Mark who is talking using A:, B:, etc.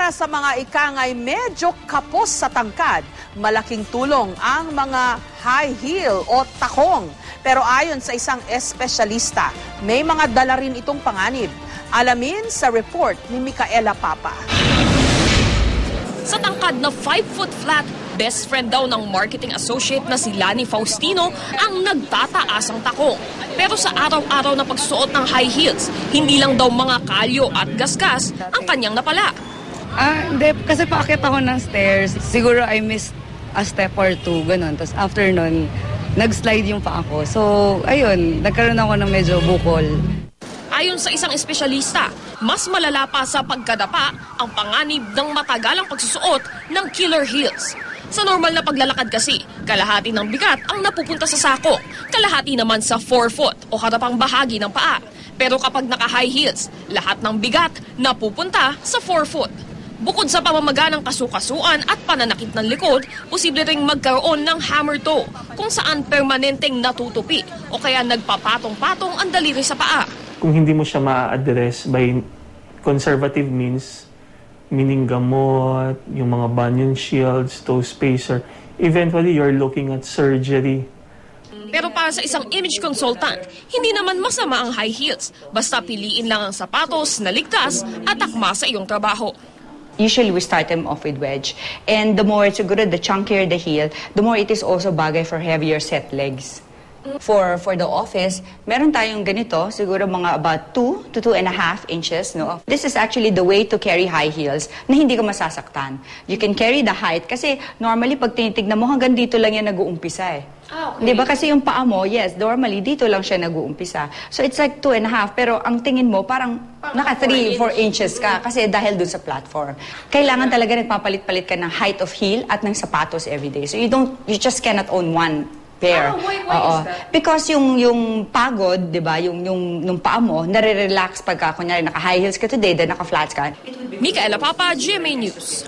A: Para sa mga ikangay medyo kapos sa tangkad, malaking tulong ang mga high heel o takong. Pero ayon sa isang espesyalista, may mga dala rin itong panganib. Alamin sa report ni Micaela Papa.
B: Sa tangkad na 5 foot flat, best friend daw ng marketing associate na si Lani Faustino ang nagtataas ang takong. Pero sa araw-araw na pagsuot ng high heels, hindi lang daw mga kalyo at gasgas ang kanyang napala.
C: Hindi. Kasi paakyat ako ng stairs. Siguro I missed a step or two, ganun. Tapos after nun, nag-slide yung paa ko. So, ayun, nagkaroon ako ng medyo bukol.
B: Ayon sa isang espesyalista, mas malala pa sa pagkadapa ang panganib ng matagalang pagsusuot ng killer heels. Sa normal na paglalakad kasi, kalahati ng bigat ang napupunta sa sako, kalahati naman sa forefoot o harapang bahagi ng paa. Pero kapag naka-high heels, lahat ng bigat napupunta sa forefoot. Bukod sa pamamaga ng kasukasuan at pananakit ng likod, posible ring magkaroon ng hammer toe kung saan permanenteng natutupi o kaya nagpapatong-patong ang daliri sa paa.
D: Kung hindi mo siya ma-address by conservative means, meaning gamot, yung mga bunion shields, toe spacer, eventually you're looking at surgery.
B: Pero para sa isang image consultant, hindi naman masama ang high heels. Basta piliin lang ang sapatos na ligtas at akma sa iyong trabaho.
E: Usually we start them off with wedge. And the more, siguro, the chunkier the heel, the more it is also bagay for heavier set legs. For the office, meron tayong ganito, siguro mga about 2 to 2.5 inches. No? This is actually the way to carry high heels na hindi ka masasaktan. You can carry the height kasi normally pag tinitignan mo hanggang dito lang yan nag-uumpisa eh.
B: Okay.
E: Diba? Kasi yung paa mo, yes, normally dito lang siya nag-uumpisa. So it's like 2.5 pero ang tingin mo parang naka 3-4 inches ka kasi dahil dun sa platform. Kailangan talaga nagpapalit-palit ka ng height of heel at ng sapatos everyday. So you just cannot own one pair.
B: Why is that?
E: Because yung pagod, 'di ba, yung paa mo, nare-relax pagka kunyari naka-high heels ka today, then naka-flats ka.
B: Micaela Papa, GMA News.